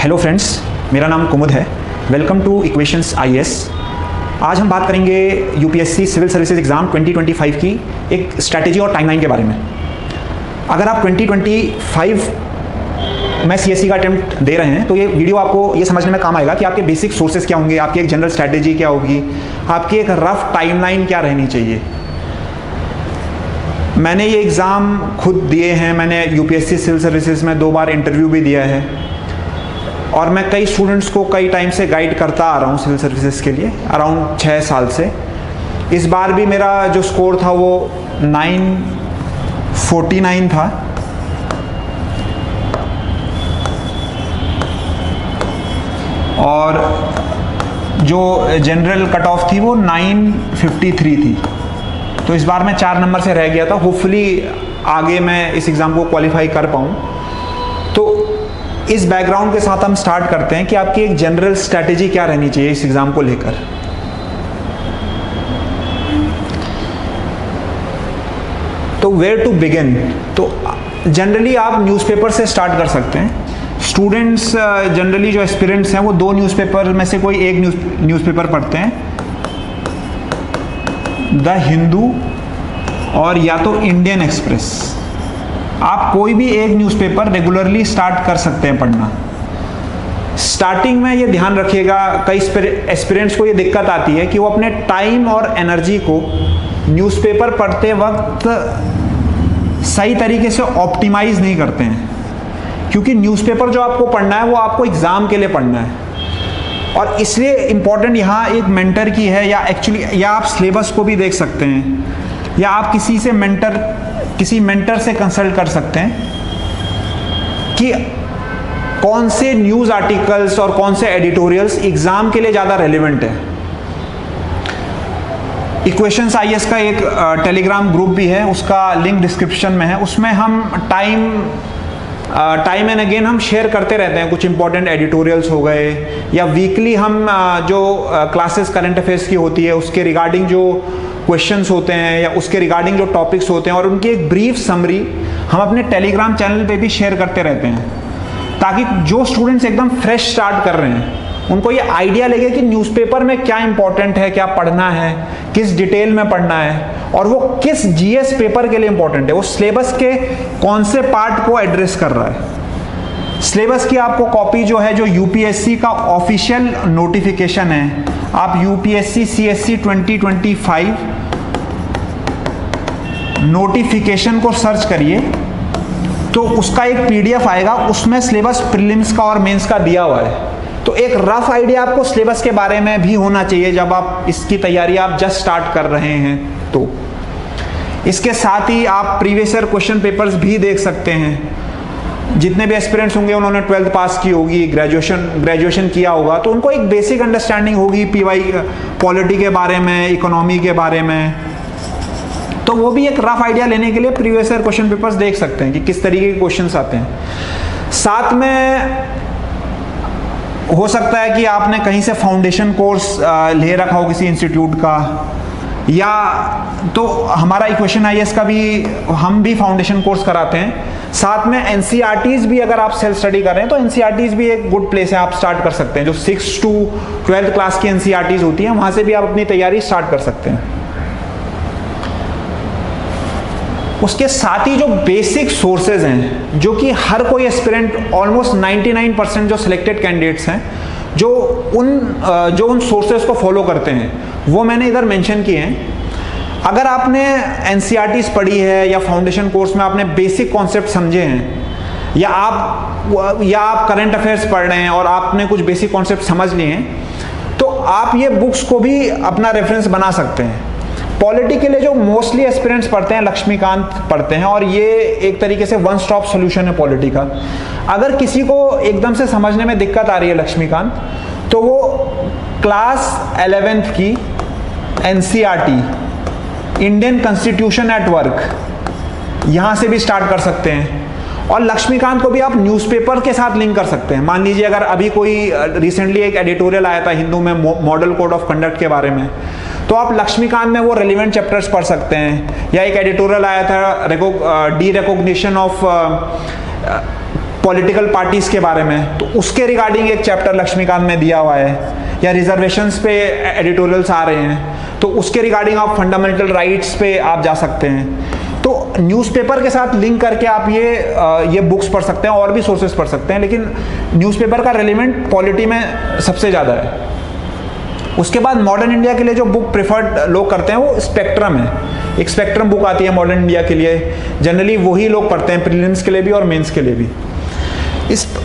Hello friends, मेरा नाम कुमुद है। Welcome two equations IAS. आज हम बात करेंगे यूपीएससी सिविल सर्विसेज एग्ज़ाम 2025 की एक स्ट्रैटेजी और टाइमलाइन के बारे में। अगर आप 2025 में सीएससी का अटेम्प्ट दे रहे हैं तो ये वीडियो आपको ये समझने में काम आएगा कि आपके बेसिक सोर्सेज क्या होंगे, आपकी एक जनरल स्ट्रैटेजी क्या होगी, आपकी एक रफ टाइमलाइन क्या रहनी चाहिए। मैंने ये एग्ज़ाम खुद दिए हैं, मैंने यूपीएससी सिविल सर्विसेज में 2 बार इंटरव्यू भी दिया है और मैं कई स्टूडेंट्स को कई टाइम से गाइड करता आ रहा हूँ सिविल सर्विसेज के लिए, अराउंड 6 साल से। इस बार भी मेरा जो स्कोर था वो 949 था और जो जनरल कट ऑफ थी वो 953 थी। तो इस बार मैं 4 नंबर से रह गया था। होपफुली आगे मैं इस एग्ज़ाम को क्वालिफाई कर पाऊँ। तो इस बैकग्राउंड के साथ हम स्टार्ट करते हैं कि आपकी एक जनरल स्ट्रैटेजी क्या रहनी चाहिए इस एग्ज़ाम को लेकर। तो वेयर टू बिगिन, तो जनरली आप न्यूज़पेपर से स्टार्ट कर सकते हैं। स्टूडेंट्स जनरली जो एस्पिरेंट्स हैं वो 2 न्यूज़पेपर में से कोई एक न्यूज़पेपर पढ़ते हैं, द हिंदू और या तो इंडियन एक्सप्रेस। आप कोई भी एक न्यूज़पेपर रेगुलरली स्टार्ट कर सकते हैं पढ़ना। स्टार्टिंग में ये ध्यान रखिएगा, कई एस्पिरेंट्स को ये दिक्कत आती है कि वो अपने टाइम और एनर्जी को न्यूज़पेपर पढ़ते वक्त सही तरीके से ऑप्टिमाइज नहीं करते हैं, क्योंकि न्यूज़पेपर जो आपको पढ़ना है वो आपको एग्ज़ाम के लिए पढ़ना है। और इसलिए इम्पॉर्टेंट यहाँ एक मेंटर की है, या आप सिलेबस को भी देख सकते हैं, या आप किसी मेंटर से कंसल्ट कर सकते हैं कि कौन से न्यूज़ आर्टिकल्स और कौन से एडिटोरियल्स एग्ज़ाम के लिए ज़्यादा रेलेवेंट है। इक्वेशंस आईएएस का एक टेलीग्राम ग्रुप भी है, उसका लिंक डिस्क्रिप्शन में है। उसमें हम टाइम एंड अगेन हम शेयर करते रहते हैं। कुछ इंपॉर्टेंट एडिटोरियल्स हो गए, या वीकली हम जो क्लासेस करंट अफेयर्स की होती है उसके रिगार्डिंग जो क्वेश्चंस होते हैं या उसके रिगार्डिंग जो टॉपिक्स होते हैं और उनकी एक ब्रीफ समरी हम अपने टेलीग्राम चैनल पे भी शेयर करते रहते हैं, ताकि जो स्टूडेंट्स एकदम फ्रेश स्टार्ट कर रहे हैं उनको ये आइडिया लगे कि न्यूज़पेपर में क्या इंपॉर्टेंट है, क्या पढ़ना है, किस डिटेल में पढ़ना है और वो किस जीएस पेपर के लिए इंपॉर्टेंट है, वो सिलेबस के कौन से पार्ट को एड्रेस कर रहा है। सिलेबस की आपको कॉपी जो है, जो यूपीएससी का ऑफिशियल नोटिफिकेशन है, आप यूपीएससी सीएससी 2025 नोटिफिकेशन को सर्च करिए तो उसका एक पीडीएफ आएगा, उसमें सिलेबस प्रीलिम्स का और मेंस का दिया हुआ है। तो एक रफ आइडिया आपको सिलेबस के बारे में भी होना चाहिए जब आप इसकी तैयारी आप जस्ट स्टार्ट कर रहे हैं। तो इसके साथ ही आप प्रीवियस ईयर क्वेश्चन पेपर्स भी देख सकते हैं। जितने भी एस्पिरेंट्स होंगे उन्होंने 12th पास की होगी, ग्रेजुएशन किया होगा, तो उनको एक बेसिक अंडरस्टैंडिंग होगी पीवाई पॉलिटी के बारे में, इकोनॉमी के बारे में। तो वो भी एक रफ आइडिया लेने के लिए प्रीवियस ईयर क्वेश्चन पेपर्स देख सकते हैं कि किस तरीके के क्वेश्चंस आते हैं। साथ में हो सकता है कि आपने कहीं से फाउंडेशन कोर्स ले रखा हो किसी इंस्टीट्यूट का, या तो हमारा इक्वेशन आईएएस का भी हम भी फाउंडेशन कोर्स कराते हैं। साथ में एनसीईआरटीज भी अगर आप सेल्फ स्टडी कर रहे हैं तो एनसीईआरटीज भी एक गुड प्लेस है, आप स्टार्ट कर सकते हैं। जो 6 to 12th क्लास की एनसीईआरटीज होती हैं वहाँ से भी आप अपनी तैयारी स्टार्ट कर सकते हैं। उसके साथ ही जो बेसिक सोर्सेज हैं, जो कि हर कोई एस्पिरेंट, ऑलमोस्ट 99% जो सिलेक्टेड कैंडिडेट्स हैं जो उन सोर्सेज को फॉलो करते हैं, वो मैंने इधर मेंशन किए हैं। अगर आपने एनसीईआरटीज पढ़ी है या फाउंडेशन कोर्स में आपने बेसिक कॉन्सेप्ट समझे हैं, या आप करंट अफेयर्स पढ़ रहे हैं और आपने कुछ बेसिक कॉन्सेप्ट समझ लिए हैं, तो आप ये बुक्स को भी अपना रेफरेंस बना सकते हैं। पॉलिटी के लिए जो मोस्टली एस्पिरेंट्स पढ़ते हैं लक्ष्मीकांत पढ़ते हैं, और ये एक तरीके से वन स्टॉप सोल्यूशन है पॉलिटी का। अगर किसी को एकदम से समझने में दिक्कत आ रही है लक्ष्मीकांत, तो वो क्लास 11th की NCERT Indian constitution at work यहाँ से भी स्टार्ट कर सकते हैं। और लक्ष्मीकांत को भी आप न्यूज़पेपर के साथ लिंक कर सकते हैं। मान लीजिए अगर अभी कोई रिसेंटली एक एडिटोरियल आया था हिंदू में मॉडल कोड ऑफ कंडक्ट के बारे में, तो आप लक्ष्मीकांत में वो रेलिवेंट चैप्टर्स पढ़ सकते हैं। या एक एडिटोरियल आया था D recognition of political parties के बारे में, तो उसके रिगार्डिंग एक चैप्टर लक्ष्मीकांत में दिया हुआ है, या रिजर्वेशंस पे एडिटोरियल्स आ रहे हैं तो उसके रिगार्डिंग आप फंडामेंटल राइट्स पे आप जा सकते हैं। तो न्यूज़पेपर के साथ लिंक करके आप ये बुक्स पढ़ सकते हैं, और भी सोर्सेज पढ़ सकते हैं, लेकिन न्यूज़पेपर का रेलिवेंट पॉलिटी में सबसे ज़्यादा है। उसके बाद मॉडर्न इंडिया के लिए जो बुक प्रेफर्ड लोग करते हैं वो स्पेक्ट्रम है। एक स्पेक्ट्रम बुक आती है मॉडर्न इंडिया के लिए, जनरली वही लोग पढ़ते हैं प्रीलिम्स के लिए भी और मेंस के लिए भी।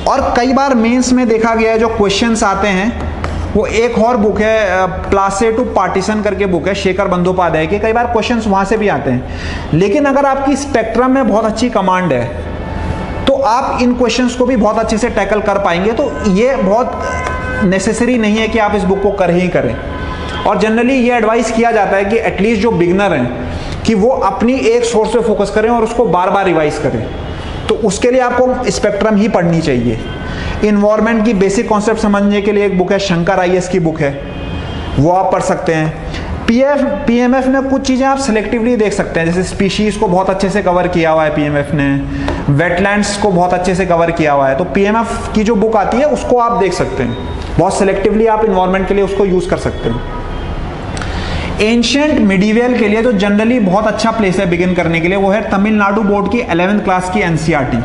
और कई बार मेंस में देखा गया है जो क्वेश्चंस आते हैं, वो एक और बुक है प्लासे टू पार्टीशन करके बुक है शेखर बंदोपाध्याय की, कई बार क्वेश्चंस वहाँ से भी आते हैं। लेकिन अगर आपकी स्पेक्ट्रम में बहुत अच्छी कमांड है तो आप इन क्वेश्चंस को भी बहुत अच्छे से टैकल कर पाएंगे। तो ये बहुत नेसेसरी नहीं है कि आप इस बुक को कर ही करें, और जनरली ये एडवाइस किया जाता है कि एटलीस्ट जो बिगनर हैं कि वो अपनी एक सोर्स पे फोकस करें और उसको बार बार रिवाइज करें। तो उसके लिए आपको स्पेक्ट्रम ही पढ़नी चाहिए। इन्वायरमेंट की बेसिक कॉन्सेप्ट समझने के लिए एक बुक है, शंकर आईएएस की बुक है, वो आप पढ़ सकते हैं। पीएमएफ में कुछ चीज़ें आप सेलेक्टिवली देख सकते हैं, जैसे स्पीशीज़ को बहुत अच्छे से कवर किया हुआ है पीएमएफ ने, वेटलैंड्स को बहुत अच्छे से कवर किया हुआ है। तो पीएमएफ की जो बुक आती है उसको आप देख सकते हैं, बहुत सेलेक्टिवली आप इन्वायरमेंट के लिए उसको यूज़ कर सकते हैं। एंशिएंट मिडीवियल के लिए जो जनरली बहुत अच्छा प्लेस है बिगिन करने के लिए, वो है तमिलनाडु बोर्ड की 11th क्लास की एनसीईआरटी।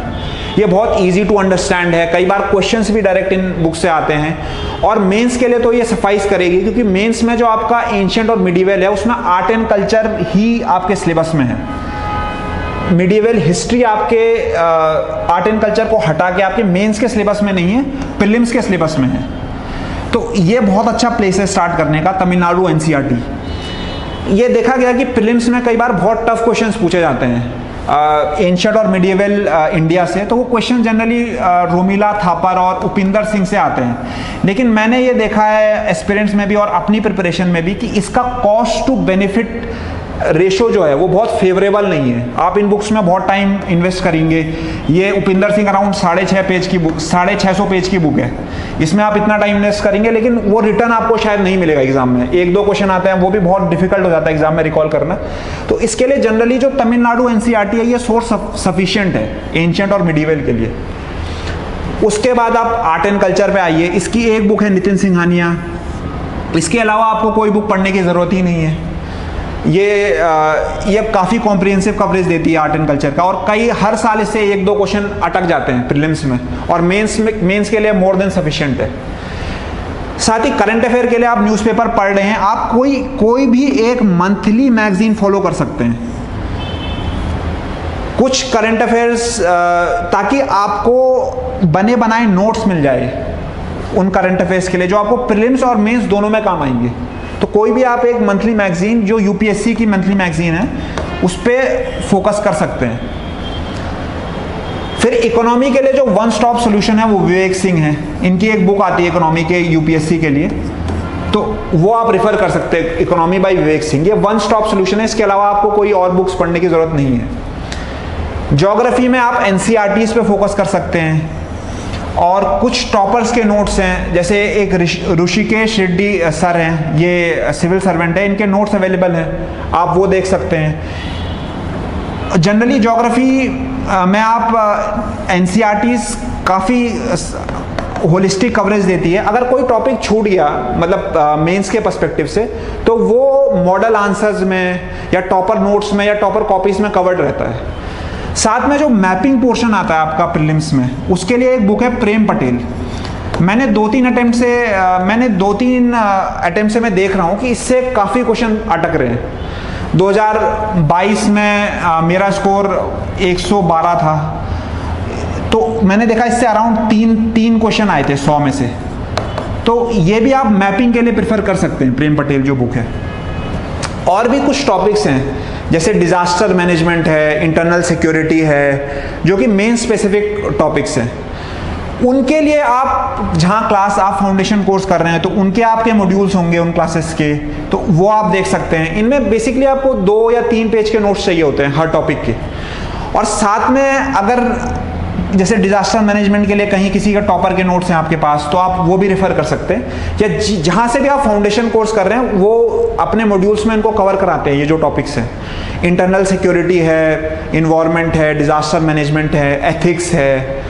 ये बहुत इजी टू अंडरस्टैंड है, कई बार क्वेश्चंस भी डायरेक्ट इन बुक से आते हैं, और मेंस के लिए तो ये सफाइस करेगी, क्योंकि मेंस में जो आपका एंशिएंट और मिडीवियल है उसमें आर्ट एंड कल्चर ही आपके सिलेबस में है। मिडीवियल हिस्ट्री आपके आर्ट एंड कल्चर को हटा के आपके मेंस के सिलेबस में नहीं है, प्रीलिम्स के सिलेबस में है। तो ये बहुत अच्छा प्लेस है स्टार्ट करने का, तमिलनाडु एनसीईआरटी। ये देखा गया कि प्रीलिम्स में कई बार बहुत टफ क्वेश्चंस पूछे जाते हैं एंशिएंट और मिडीवियल इंडिया से, तो वो क्वेश्चन जनरली रोमिला थापर और उपिंदर सिंह से आते हैं। लेकिन मैंने ये देखा है एस्पिरेंट्स में भी और अपनी प्रिपरेशन में भी कि इसका कॉस्ट टू बेनिफिट रेशो जो है वो बहुत फेवरेबल नहीं है। आप इन बुक्स में बहुत टाइम इन्वेस्ट करेंगे। ये उपिंदर सिंह अराउंड 650 पेज की बुक, 650 पेज की बुक है, इसमें आप इतना टाइम इन्वेस्ट करेंगे लेकिन वो रिटर्न आपको शायद नहीं मिलेगा एग्जाम में। एक दो क्वेश्चन आते हैं, वो भी बहुत डिफिकल्ट हो जाता है एग्जाम में रिकॉल करना। तो इसके लिए जनरली जो तमिलनाडु एनसीईआरटी है ये सोर्स सफिशिएंट है एंशिएंट और मिडीवियल के लिए। उसके बाद आप आर्ट एंड कल्चर पे आइए। इसकी एक बुक है नितिन सिंघानिया, इसके अलावा आपको कोई बुक पढ़ने की ज़रूरत ही नहीं है। ये काफ़ी कॉम्प्रिहेंसिव कवरेज देती है आर्ट एंड कल्चर का, और हर साल इससे एक दो क्वेश्चन अटक जाते हैं प्रीलिम्स में, और मेंस के लिए मोर देन सफिशिएंट है। साथ ही करंट अफेयर के लिए आप न्यूज़पेपर पढ़ रहे हैं, आप कोई भी एक मंथली मैगजीन फॉलो कर सकते हैं, कुछ करंट अफेयर्स, ताकि आपको बने बनाए नोट्स मिल जाए उन करंट अफेयर्स के लिए जो आपको प्रीलिम्स और मेंस दोनों में काम आएंगे। तो कोई भी आप एक मंथली मैगजीन जो यूपीएससी की मंथली मैगजीन है उस पर फोकस कर सकते हैं। फिर इकोनॉमी के लिए जो वन स्टॉप सॉल्यूशन है वो विवेक सिंह है, इनकी एक बुक आती है इकोनॉमी के यूपीएससी के लिए, तो वो आप रेफर कर सकते हैं, इकोनॉमी बाय विवेक सिंह। ये वन स्टॉप सॉल्यूशन है, इसके अलावा आपको कोई और बुक्स पढ़ने की जरूरत नहीं है। ज्योग्राफी में आप एनसीईआरटीज पे फोकस कर सकते हैं, और कुछ टॉपर्स के नोट्स हैं, जैसे एक ऋषिकेश रेड्डी सर हैं, ये सिविल सर्वेंट है, इनके नोट्स अवेलेबल हैं, आप वो देख सकते हैं। जनरली ज्योग्राफी में आप एनसीईआरटीज काफ़ी होलिस्टिक कवरेज देती है। अगर कोई टॉपिक छूट गया मतलब मेंस के पर्सपेक्टिव से, तो वो मॉडल आंसर्स में या टॉपर नोट्स में या टॉपर कॉपीज में कवर्ड रहता है। साथ में जो मैपिंग पोर्शन आता है आपका प्रीलिम्स में, उसके लिए एक बुक है प्रेम पटेल। मैंने दो तीन अटेम्प्ट से मैं देख रहा हूँ कि इससे काफ़ी क्वेश्चन अटक रहे हैं। 2022 में मेरा स्कोर 112 था, तो मैंने देखा इससे अराउंड तीन क्वेश्चन आए थे 100 में से। तो ये भी आप मैपिंग के लिए प्रेफर कर सकते हैं, प्रेम पटेल जो बुक है। और भी कुछ टॉपिक्स हैं, जैसे डिजास्टर मैनेजमेंट है, इंटरनल सिक्योरिटी है, जो कि मेन स्पेसिफिक टॉपिक्स हैं। उनके लिए आप जहाँ क्लास आप फाउंडेशन कोर्स कर रहे हैं तो उनके आपके मॉड्यूल्स होंगे उन क्लासेस के, तो वो आप देख सकते हैं। इनमें बेसिकली आपको 2 या 3 पेज के नोट्स चाहिए होते हैं हर टॉपिक के। और साथ में अगर जैसे डिजास्टर मैनेजमेंट के लिए कहीं किसी का टॉपर के नोट्स हैं आपके पास, तो आप वो भी रेफर कर सकते हैं। या जहाँ से भी आप फाउंडेशन कोर्स कर रहे हैं वो अपने मॉड्यूल्स में इनको कवर कराते हैं। ये जो टॉपिक्स हैं, इंटरनल सिक्योरिटी है, इन्वायरमेंट है, डिजास्टर मैनेजमेंट है, एथिक्स है,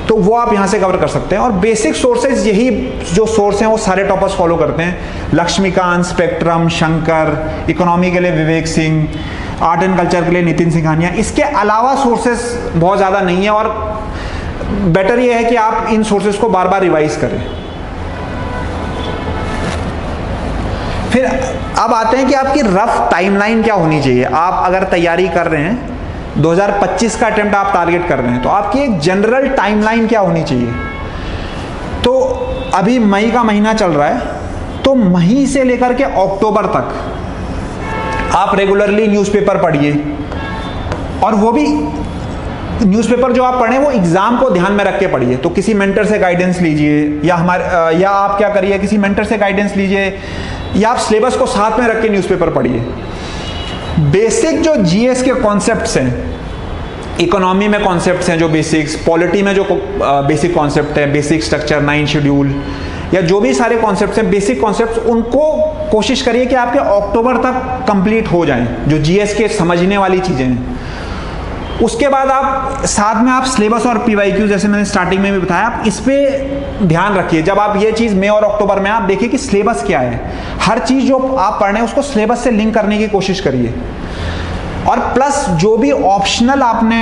तो वो आप यहाँ से कवर कर सकते हैं। और बेसिक सोर्सेज यही जो सोर्स हैं वो सारे टॉपर्स फॉलो करते हैं, लक्ष्मीकांत, स्पेक्ट्रम, शंकर, इकोनॉमी के लिए Vivek Singh, art and culture के लिए नितिन सिंघानिया। इसके अलावा सोर्सेस बहुत ज़्यादा नहीं है और बेटर ये है कि आप इन सोर्सेस को बार बार रिवाइज करें। फिर अब आते हैं कि आपकी रफ टाइमलाइन क्या होनी चाहिए। आप अगर तैयारी कर रहे हैं, 2025 का अटेम्प्ट आप टारगेट कर रहे हैं, तो आपकी एक जनरल टाइमलाइन क्या होनी चाहिए। तो अभी मई का महीना चल रहा है, तो मई से लेकर के अक्टूबर तक आप रेगुलरली न्यूज़पेपर पढ़िए, और वो भी न्यूज़पेपर जो आप पढ़ें वो एग्जाम को ध्यान में रख के पढ़िए। तो किसी मेंटर से गाइडेंस लीजिए, या आप क्या करिए, किसी मेंटर से गाइडेंस लीजिए, या आप सिलेबस को साथ में रख के न्यूज़पेपर पढ़िए। बेसिक जो जीएस के कॉन्सेप्ट्स हैं, इकोनॉमी में कॉन्सेप्ट्स हैं जो बेसिक्स, पॉलिटी में जो बेसिक कॉन्सेप्ट है, बेसिक स्ट्रक्चर, 9 शेड्यूल, या जो भी सारे कॉन्सेप्ट्स हैं, बेसिक कॉन्सेप्ट्स, उनको कोशिश करिए कि आपके अक्टूबर तक कंप्लीट हो जाएं, जो जीएस के समझने वाली चीज़ें हैं। उसके बाद आप साथ में आप सिलेबस और पीवाईक्यू, जैसे मैंने स्टार्टिंग में भी बताया, आप इस पे ध्यान रखिए। जब आप ये चीज़ मई और अक्टूबर में आप देखिए कि सिलेबस क्या है, हर चीज़ जो आप पढ़ रहे हैं उसको सिलेबस से लिंक करने की कोशिश करिए। और प्लस जो भी ऑप्शनल आपने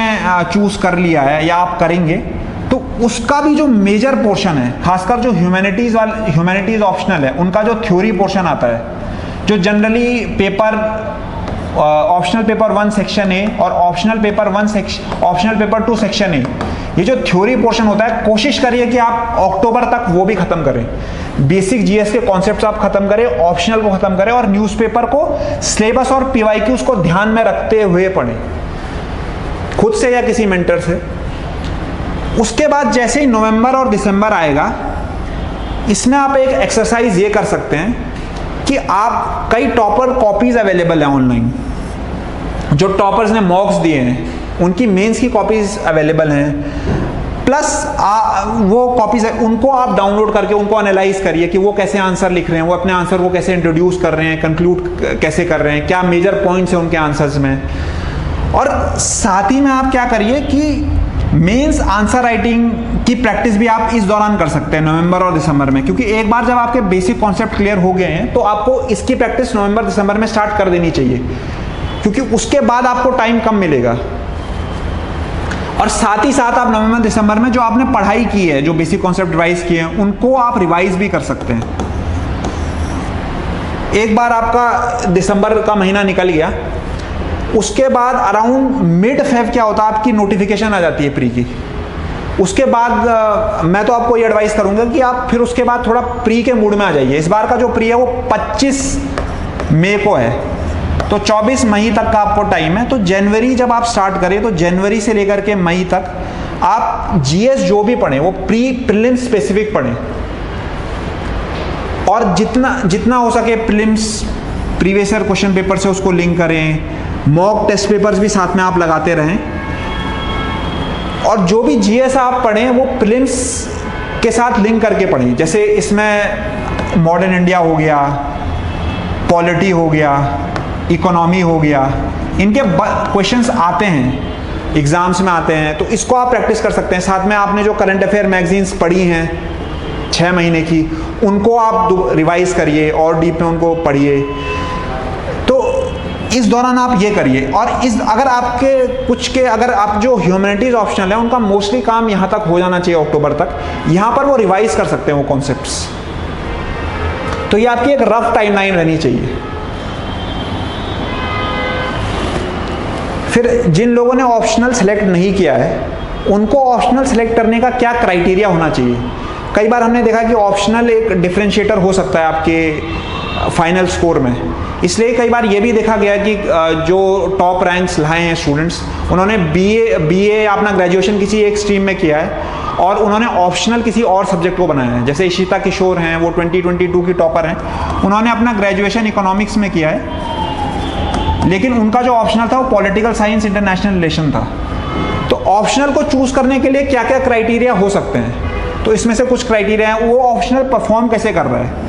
चूज कर लिया है या आप करेंगे, तो उसका भी जो मेजर पोर्शन है, खासकर जो ह्यूमैनिटीज ऑप्शनल है, उनका जो थ्योरी पोर्शन आता है, जो generally optional paper 1 section A और ऑप्शनल पेपर 2 सेक्शन ए, ये जो थ्योरी पोर्शन होता है, कोशिश करिए कि आप अक्टूबर तक वो भी खत्म करें। बेसिक जीएस के कॉन्सेप्ट्स आप खत्म करें, ऑप्शनल को खत्म करें, और न्यूज़पेपर को सिलेबस और पीवाईक्यूज को ध्यान में रखते हुए पढ़ें, खुद से या किसी मेंटर से। उसके बाद जैसे ही नवंबर और दिसंबर आएगा, इसमें आप एक एक्सरसाइज ये कर सकते हैं कि आप, कई टॉपर कॉपीज अवेलेबल है ऑनलाइन, जो टॉपर्स ने मॉक्स दिए हैं उनकी मेंस की कॉपीज अवेलेबल हैं, प्लस वो कॉपीज है, उनको आप डाउनलोड करके उनको एनालाइज करिए कि वो कैसे आंसर लिख रहे हैं, वो अपने आंसर को कैसे इंट्रोड्यूस कर रहे हैं, कंक्लूड कैसे कर रहे हैं, क्या मेजर पॉइंट्स हैं उनके आंसर्स में। और साथ ही में आप क्या करिए कि मेंस आंसर राइटिंग की प्रैक्टिस भी आप इस दौरान कर सकते हैं, नवंबर और दिसंबर में, क्योंकि एक बार जब आपके बेसिक कॉन्सेप्ट क्लियर हो गए हैं तो आपको इसकी प्रैक्टिस नवंबर दिसंबर में स्टार्ट कर देनी चाहिए, क्योंकि उसके बाद आपको टाइम कम मिलेगा। और साथ ही साथ आप नवंबर दिसंबर में जो आपने पढ़ाई की है, जो बेसिक कॉन्सेप्ट रिवाइज किए हैं, उनको आप रिवाइज भी कर सकते हैं। एक बार आपका दिसंबर का महीना निकल गया, उसके बाद अराउंड मिड फेब क्या होता है, आपकी नोटिफिकेशन आ जाती है प्री की। उसके बाद मैं तो आपको ये एडवाइस करूंगा कि आप फिर उसके बाद थोड़ा प्री के मूड में आ जाइए। इस बार का जो प्री है वो 25 मई को है, तो 24 मई तक का आपको टाइम है। तो जनवरी जब आप स्टार्ट करें, तो जनवरी से लेकर के मई तक आप जीएस जो भी पढ़ें वो प्रीलिम्स स्पेसिफिक पढ़ें, और जितना हो सके prelims previous year question paper से उसको लिंक करें, मॉक टेस्ट पेपर्स भी साथ में आप लगाते रहें, और जो भी जीएस आप पढ़ें वो प्रीलिम्स के साथ लिंक करके पढ़ें। जैसे इसमें मॉडर्न इंडिया हो गया, पॉलिटी हो गया, इकोनॉमी हो गया, इनके क्वेश्चंस आते हैं, एग्जाम्स में आते हैं, तो इसको आप प्रैक्टिस कर सकते हैं। साथ में आपने जो करंट अफेयर मैगजीन्स पढ़ी हैं 6 महीने की, उनको आप रिवाइज करिए और डीप में उनको पढ़िए। तो इस दौरान आप ये करिए। और अगर अगर आप जो ह्यूमैनिटीज ऑप्शनल है उनका मोस्टली काम यहाँ तक हो जाना चाहिए अक्टूबर तक, यहाँ पर वो रिवाइज कर सकते हैं वो कॉन्सेप्ट्स। तो ये आपकी एक रफ टाइमलाइन रहनी चाहिए। फिर जिन लोगों ने ऑप्शनल सेलेक्ट नहीं किया है, उनको ऑप्शनल सेलेक्ट करने का क्या क्राइटेरिया होना चाहिए। कई बार हमने देखा कि ऑप्शनल एक डिफरेंशिएटर हो सकता है आपके फाइनल स्कोर में, इसलिए कई बार ये भी देखा गया कि जो टॉप रैंक्स लाए हैं स्टूडेंट्स, उन्होंने बीए अपना ग्रेजुएशन किसी एक स्ट्रीम में किया है और उन्होंने ऑप्शनल किसी और सब्जेक्ट को बनाया है। जैसे इशिता किशोर हैं, वो 2022 की टॉपर हैं, उन्होंने अपना ग्रेजुएशन इकोनॉमिक्स में किया है, लेकिन उनका जो ऑप्शनल था वो पॉलिटिकल साइंस इंटरनेशनल रिलेशन था। तो ऑप्शनल को चूज करने के लिए क्या क्या क्राइटेरिया हो सकते हैं, तो इसमें से कुछ क्राइटेरिया हैं। वो ऑप्शनल परफॉर्म कैसे कर रहा है,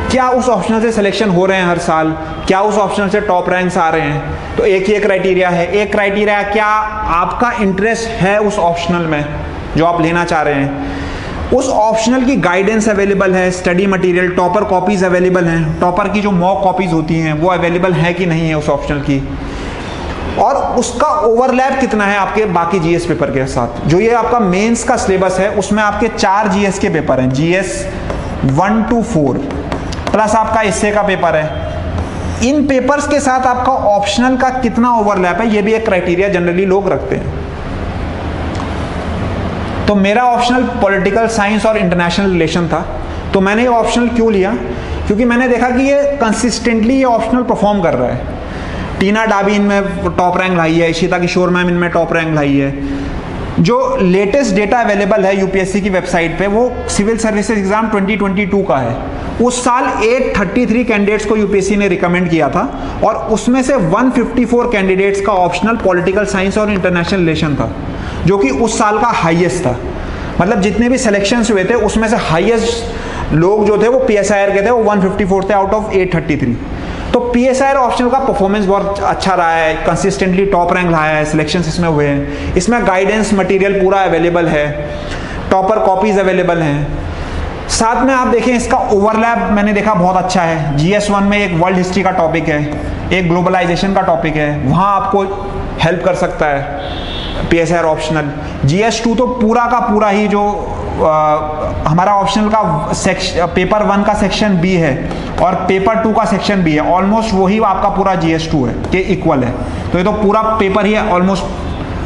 क्या उस ऑप्शनल से सिलेक्शन हो रहे हैं हर साल, क्या उस ऑप्शनल से टॉप रैंक्स आ रहे हैं, तो एक ये क्राइटेरिया है। एक क्राइटेरिया क्या आपका इंटरेस्ट है उस ऑप्शनल में, जो आप लेना चाह रहे हैं, उस ऑप्शनल की गाइडेंस अवेलेबल है, study material, topper copies available हैं, टॉपर की जो मॉक कॉपीज होती हैं वो अवेलेबल है कि नहीं है उस ऑप्शनल की, और उसका ओवरलैप कितना है आपके बाकी जीएस पेपर के साथ। जो ये आपका मेंस का सिलेबस है उसमें आपके 4 जीएस के पेपर हैं, जीएस 1 to 4 प्लस आपका एसए का पेपर है। इन पेपर्स के साथ आपका ऑप्शनल का कितना ओवरलैप है, ये भी एक क्राइटेरिया जनरली लोग रखते हैं। तो मेरा ऑप्शनल पॉलिटिकल साइंस और इंटरनेशनल रिलेशन था, तो मैंने ये ऑप्शनल क्यों लिया, क्योंकि मैंने देखा कि ये कंसिस्टेंटली ये ऑप्शनल परफॉर्म कर रहा है। टीना डाबी इनमें टॉप रैंक लाई है, इशिता किशोर मैम इनमें टॉप रैंक लाई है। जो लेटेस्ट डेटा अवेलेबल है यूपीएससी की वेबसाइट पे वो सिविल सर्विसेज एग्जाम 2022 का है। उस साल 833 कैंडिडेट्स को यूपीएससी ने रिकमेंड किया था और उसमें से 154 कैंडिडेट्स का ऑप्शनल पॉलिटिकल साइंस और इंटरनेशनल रिलेशन था, जो कि उस साल का हाईएस्ट था। मतलब जितने भी सिलेक्शंस हुए थे उसमें से हाईएस्ट लोग जो थे वो पीएसआईआर के थे, वो 154 थे आउट ऑफ 833। तो पीएसआईआर ऑप्शनल का परफॉर्मेंस बहुत अच्छा रहा है, कंसिस्टेंटली टॉप रैंक लाया है, सिलेक्शंस इसमें हुए हैं, इसमें गाइडेंस मटेरियल पूरा अवेलेबल है, टॉपर कॉपीज अवेलेबल हैं। साथ में आप देखें इसका ओवरलैप मैंने देखा बहुत अच्छा है। GS1 में एक वर्ल्ड हिस्ट्री का टॉपिक है, एक ग्लोबलाइजेशन का टॉपिक है, वहाँ आपको हेल्प कर सकता है पीएसआईआर ऑप्शनल। GS2 तो पूरा का पूरा ही जो हमारा ऑप्शनल का सेक्शन पेपर 1 का सेक्शन बी है और पेपर 2 का सेक्शन बी है, ऑलमोस्ट वही आपका पूरा GS2 है के इक्वल है। तो ये तो पूरा पेपर ही है ऑलमोस्ट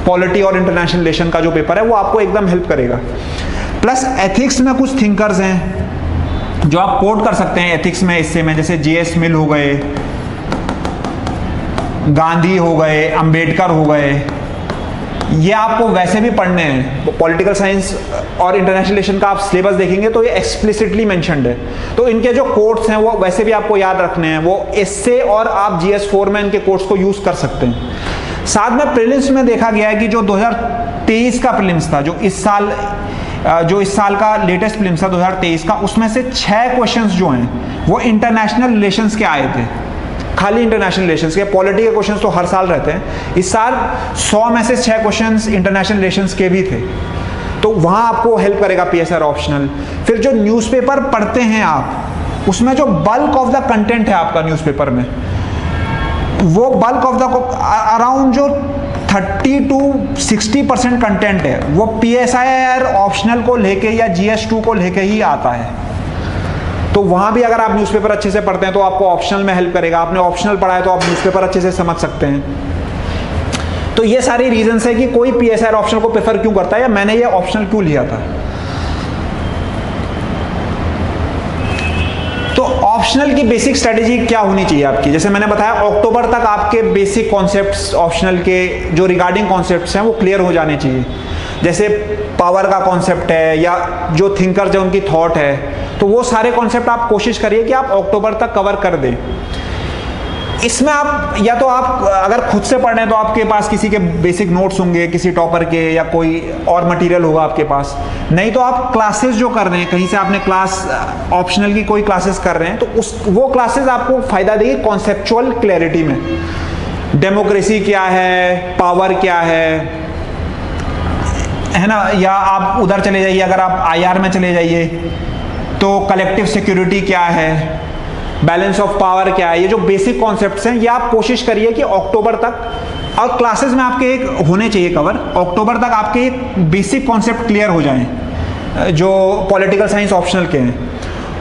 पॉलिटी और इंटरनेशनल रिलेशन का जो पेपर है वो आपको एकदम हेल्प करेगा। प्लस एथिक्स में कुछ थिंकर्स हैं जो आप कोट कर सकते हैं एथिक्स में, इससे में जैसे JS मिल हो गए, गांधी हो गए, अंबेडकर हो गए, ये आपको वैसे भी पढ़ने हैं। पॉलिटिकल साइंस और इंटरनेशनल रिलेशन का आप सिलेबस देखेंगे तो ये एक्सप्लिसिटली मेंशन्ड है। तो इनके जो कोट्स हैं वो वैसे भी आपको याद रखने हैं, वो इससे और आप GS4 में इनके कोट्स को यूज कर सकते हैं। साथ में प्रीलिम्स में देखा गया है कि जो 2023 का प्रीलिम्स था, जो इस साल का लेटेस्ट प्रीलिम्स था 2023 का, उसमें से 6 क्वेश्चंस जो हैं वो इंटरनेशनल रिलेशंस के आए थे, खाली इंटरनेशनल रिलेशंस के। पॉलिटी के क्वेश्चंस तो हर साल रहते हैं, इस साल 100 में से 6 क्वेश्चंस इंटरनेशनल रिलेशंस के भी थे, तो वहां आपको हेल्प करेगा पीएसआईआर ऑप्शनल। फिर जो न्यूज़पेपर पढ़ते हैं आप, उसमें जो बल्क ऑफ द कंटेंट है आपका न्यूज़पेपर में, वो बल्क ऑफ द अराउंड जो 30 to 60% कंटेंट है वो पीएसआईआर ऑप्शनल को लेके या GS2 को लेके ही आता है। तो वहां भी अगर आप न्यूज़पेपर अच्छे से पढ़ते हैं तो आपको ऑप्शनल में हेल्प करेगा। आपने ऑप्शनल पढ़ा है तो आप न्यूज़पेपर अच्छे से समझ सकते हैं। तो ये सारी रीजंस है कि कोई पीएसआईआर ऑप्शनल को प्रेफर क्यों करता है या मैंने ये ऑप्शनल क्यों लिया था। तो ऑप्शनल की बेसिक स्ट्रेटेजी क्या होनी चाहिए आपकी, जैसे मैंने बताया अक्टूबर तक आपके बेसिक कॉन्सेप्ट्स ऑप्शनल के जो रिगार्डिंग कॉन्सेप्ट्स हैं वो क्लियर हो जाने चाहिए। जैसे पावर का कॉन्सेप्ट है या जो थिंकर्स है उनकी थॉट है, तो वो सारे कॉन्सेप्ट आप कोशिश करिए कि आप अक्टूबर तक कवर कर दें। इसमें आप या तो आप अगर खुद से पढ़ रहे हैं तो आपके पास किसी के बेसिक नोट्स होंगे, किसी टॉपर के, या कोई और मटेरियल होगा आपके पास। नहीं तो आप क्लासेस जो कर रहे हैं, कहीं से आपने क्लास ऑप्शनल की कोई क्लासेस कर रहे हैं तो वो क्लासेस आपको फायदा देगी कॉन्सेप्चुअल क्लैरिटी में। डेमोक्रेसी क्या है, पावर क्या है ना, या आप उधर चले जाइए, अगर आप IR में चले जाइए तो कलेक्टिव सिक्योरिटी क्या है, बैलेंस ऑफ पावर क्या है, ये जो बेसिक कॉन्सेप्ट्स हैं ये आप कोशिश करिए कि अक्टूबर तक, और क्लासेस में आपके एक होने चाहिए कवर, अक्टूबर तक आपके एक बेसिक कॉन्सेप्ट क्लियर हो जाएं जो पॉलिटिकल साइंस ऑप्शनल के हैं।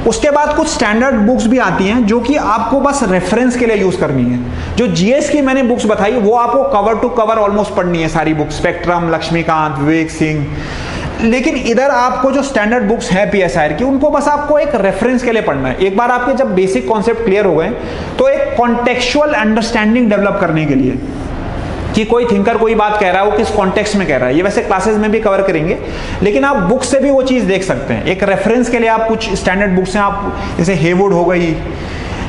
उसके बाद कुछ स्टैंडर्ड बुक्स भी आती हैं जो कि आपको बस रेफरेंस के लिए यूज करनी है। जो GS की मैंने बुक्स बताई वो आपको कवर टू कवर ऑलमोस्ट पढ़नी है सारी बुक्स, स्पेक्ट्रम, लक्ष्मीकांत, विवेक सिंह। लेकिन इधर आपको जो स्टैंडर्ड बुक्स है पीएसआईआर की, उनको बस आपको एक रेफरेंस के लिए पढ़ना है। एक बार आपके जब बेसिक कॉन्सेप्ट क्लियर हो गए तो एक कॉन्टेक्चुअल अंडरस्टैंडिंग डेवलप करने के लिए कि कोई थिंकर कोई बात कह रहा है वो किस कॉन्टेक्स्ट में कह रहा है, ये वैसे क्लासेस में भी कवर करेंगे, लेकिन आप बुक से भी वो चीज़ देख सकते हैं। एक रेफरेंस के लिए आप कुछ स्टैंडर्ड बुक्स हैं, आप जैसे हेवुड हो गई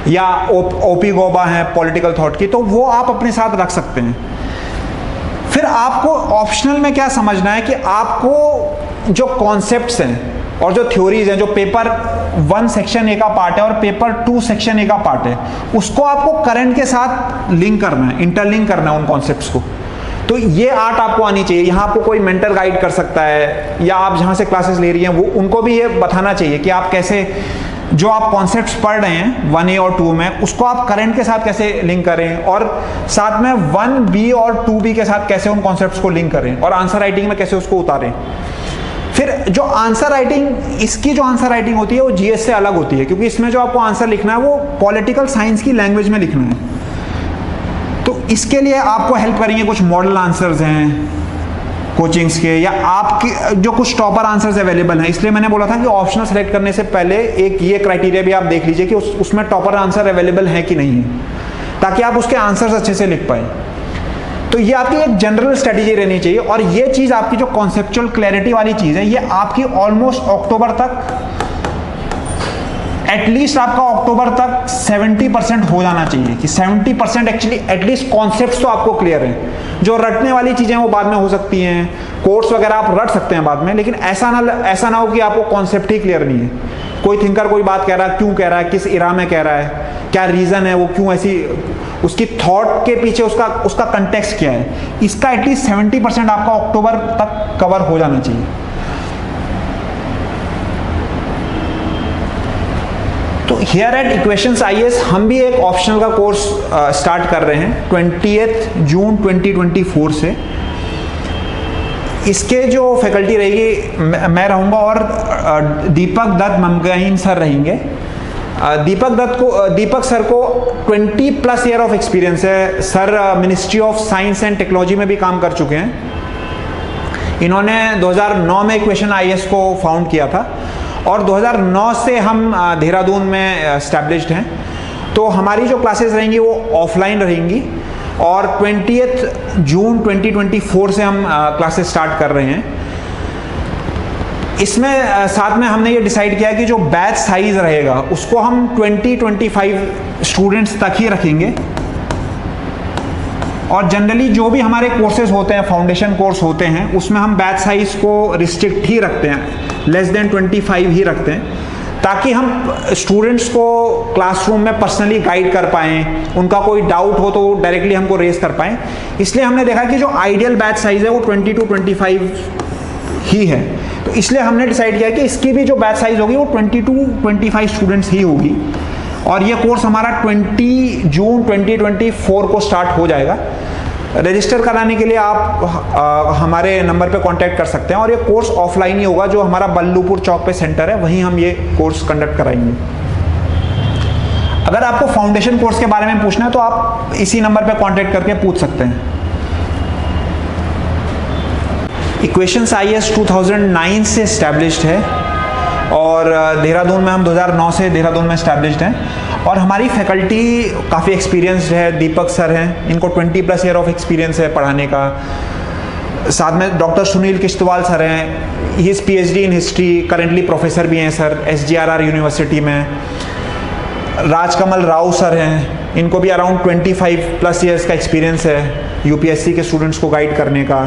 या ओपी गौबा है पॉलिटिकल थॉट की, तो वो आप अपने साथ रख सकते हैं। फिर आपको ऑप्शनल में क्या समझना है कि आपको जो कॉन्सेप्ट्स हैं और जो थ्योरीज हैं, जो पेपर 1 सेक्शन A का पार्ट है और पेपर 2 सेक्शन A का पार्ट है, उसको आपको करंट के साथ लिंक करना है, इंटरलिंक करना है उन कॉन्सेप्ट्स को। तो ये आर्ट आपको आनी चाहिए। यहाँ आपको कोई मेंटर गाइड कर सकता है, या आप जहाँ से क्लासेस ले रही हैं वो उनको भी ये बताना चाहिए कि आप कैसे जो आप कॉन्सेप्ट्स पढ़ रहे हैं 1A और 2 में, उसको आप करंट के साथ कैसे लिंक करें, और साथ में 1B और 2B के साथ कैसे उन कॉन्सेप्ट्स को लिंक करें, और आंसर राइटिंग में कैसे उसको उतारें। फिर जो आंसर राइटिंग, इसकी जो आंसर राइटिंग होती है वो जीएस से अलग होती है, क्योंकि इसमें जो आपको आंसर लिखना है वो पॉलिटिकल साइंस की लैंग्वेज में लिखना है। तो इसके लिए आपको हेल्प करेंगे कुछ मॉडल आंसर्स हैं कोचिंग्स के, या आपकी जो कुछ टॉपर आंसर्स अवेलेबल हैं। इसलिए मैंने बोला था कि ऑप्शनल सेलेक्ट करने से पहले एक ये क्राइटेरिया भी आप देख लीजिए कि उसमें टॉपर आंसर अवेलेबल है कि नहीं है, ताकि आप उसके आंसर्स अच्छे से लिख पाए। तो ये आपकी एक जनरल स्ट्रेटेजी रहनी चाहिए, और ये चीज़ आपकी जो कॉन्सेप्चुअल क्लैरिटी वाली चीज़ है, ये आपकी ऑलमोस्ट अक्टूबर तक, एटलीस्ट आपका अक्टूबर तक 70% हो जाना चाहिए, कि 70% एक्चुअली एटलीस्ट कॉन्सेप्ट्स तो आपको क्लियर हैं। जो रटने वाली चीज़ें वो बाद में हो सकती हैं, कोर्स वगैरह आप रट सकते हैं बाद में, लेकिन ऐसा ना हो कि आपको कॉन्सेप्ट ही क्लियर नहीं है। कोई थिंकर कोई बात कह रहा है, क्यों कह रहा है, किस इरा में कह रहा है, क्या रीज़न है, वो क्यों ऐसी, उसकी थॉट के पीछे उसका कंटेक्स्ट क्या है, इसका एटलीस्ट 70% आपका अक्टूबर तक कवर हो जाना चाहिए। तो हियर एट इक्वेशंस आईएएस हम भी एक ऑप्शनल का कोर्स स्टार्ट कर रहे हैं 20 जून 2024 से। इसके जो फैकल्टी रहेगी, मैं रहूँगा और दीपक दत्त ममगाइन सर रहेंगे। दीपक सर को 20+ ईयर ऑफ एक्सपीरियंस है। Sir ministry of science and technology में भी काम कर चुके हैं। इन्होंने 2009 में इक्वेशन आईएएस को फाउंड किया था, और 2009 से हम देहरादून में एस्टैब्लिश्ड हैं। तो हमारी जो क्लासेस रहेंगी वो ऑफलाइन रहेंगी, और 20 जून 2024 से हम क्लासेस स्टार्ट कर रहे हैं। इसमें साथ में हमने ये डिसाइड किया कि जो बैच साइज रहेगा उसको हम 20-25 स्टूडेंट्स तक ही रखेंगे, और जनरली जो भी हमारे कोर्सेज होते हैं, फाउंडेशन कोर्स होते हैं, उसमें हम बैच साइज को रिस्ट्रिक्ट ही रखते हैं, लेस देन 25 ही रखते हैं, ताकि हम स्टूडेंट्स को क्लासरूम में पर्सनली गाइड कर पाएँ, उनका कोई डाउट हो तो डायरेक्टली हमको रेज कर पाएँ। इसलिए हमने देखा कि जो आइडियल बैच साइज है वो 20-25 ही है। तो इसलिए हमने डिसाइड किया कि इसकी भी जो बैच साइज होगी वो 20-25 स्टूडेंट्स ही होगी, और ये कोर्स हमारा 20 जून 2024 को स्टार्ट हो जाएगा। रजिस्टर कराने के लिए आप हमारे नंबर पे कांटेक्ट कर सकते हैं, और ये कोर्स ऑफलाइन ही होगा। जो हमारा बल्लूपुर चौक पे सेंटर है वहीं हम ये कोर्स कंडक्ट कराएंगे। अगर आपको फाउंडेशन कोर्स के बारे में पूछना है तो आप इसी नंबर पे कांटेक्ट करके पूछ सकते हैं। इक्वेशंस आईएएस 2009 से एस्टैब्लिश्ड है, और देहरादून में हम 2009 से देहरादून में एस्टैब्लिश्ड हैं, और हमारी फैकल्टी काफ़ी एक्सपीरियंस्ड है। दीपक सर हैं, इनको 20+ ईयर ऑफ एक्सपीरियंस है पढ़ाने का। साथ में डॉक्टर सुनील किश्तवाल सर हैं, he is PhD in history, currently professor भी हैं सर SGRR यूनिवर्सिटी में। राजकमल राव सर हैं, इनको भी अराउंड 25+ ईयर्स का एक्सपीरियंस है UPSC के स्टूडेंट्स को गाइड करने का।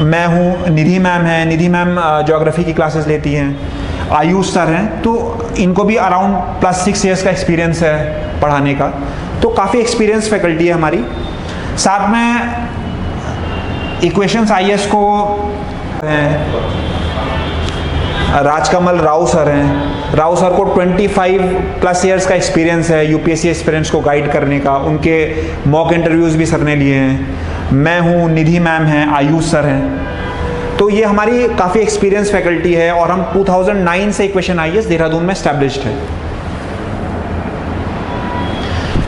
मैं हूँ, निधि मैम हैं, निधि मैम ज्योग्राफी की क्लासेस लेती हैं। आयुष सर हैं, तो इनको भी अराउंड +6 ईयर्स का एक्सपीरियंस है पढ़ाने का। तो काफ़ी एक्सपीरियंस फैकल्टी है हमारी। साथ में इक्वेशंस आईएएस को राजकमल राव सर हैं। राव सर को 25+ ईयर्स का एक्सपीरियंस है UPSC एस्पिरेंट्स को गाइड करने का। उनके मॉक इंटरव्यूज़ भी सर ने लिए हैं। मैं हूँ, निधि मैम हैं, आयुष सर हैं। तो ये हमारी काफ़ी एक्सपीरियंस फैकल्टी है, और हम 2009 से इक्वेशन आईएएस देहरादून में एस्टैब्लिश्ड है।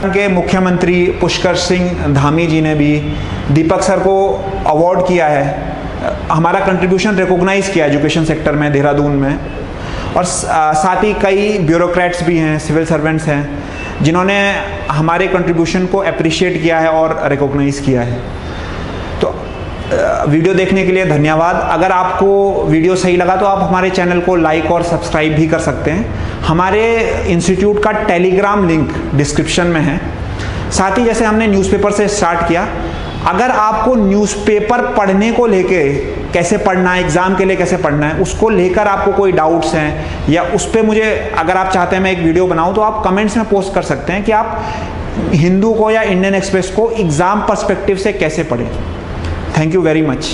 के मुख्यमंत्री पुष्कर सिंह धामी जी ने भी दीपक सर को अवार्ड किया है, हमारा कंट्रीब्यूशन रिकॉग्नाइज किया एजुकेशन सेक्टर में देहरादून में। और साथ ही कई ब्यूरोक्रेट्स भी हैं, सिविल सर्वेंट्स हैं, जिन्होंने हमारे कंट्रीब्यूशन को अप्रिशिएट किया है और रिकॉग्नाइज किया है। तो वीडियो देखने के लिए धन्यवाद। अगर आपको वीडियो सही लगा तो आप हमारे चैनल को लाइक और सब्सक्राइब भी कर सकते हैं। हमारे इंस्टीट्यूट का टेलीग्राम लिंक डिस्क्रिप्शन में है। साथ ही जैसे हमने न्यूज़पेपर से स्टार्ट किया, अगर आपको न्यूज़पेपर पढ़ने को लेके कैसे पढ़ना है, एग्ज़ाम के लिए कैसे पढ़ना है, उसको लेकर आपको कोई डाउट्स हैं, या उस पर मुझे अगर आप चाहते हैं मैं एक वीडियो बनाऊं, तो आप कमेंट्स में पोस्ट कर सकते हैं कि आप हिंदू को या इंडियन एक्सप्रेस को एग्ज़ाम पर्सपेक्टिव से कैसे पढ़ें। Thank you very much.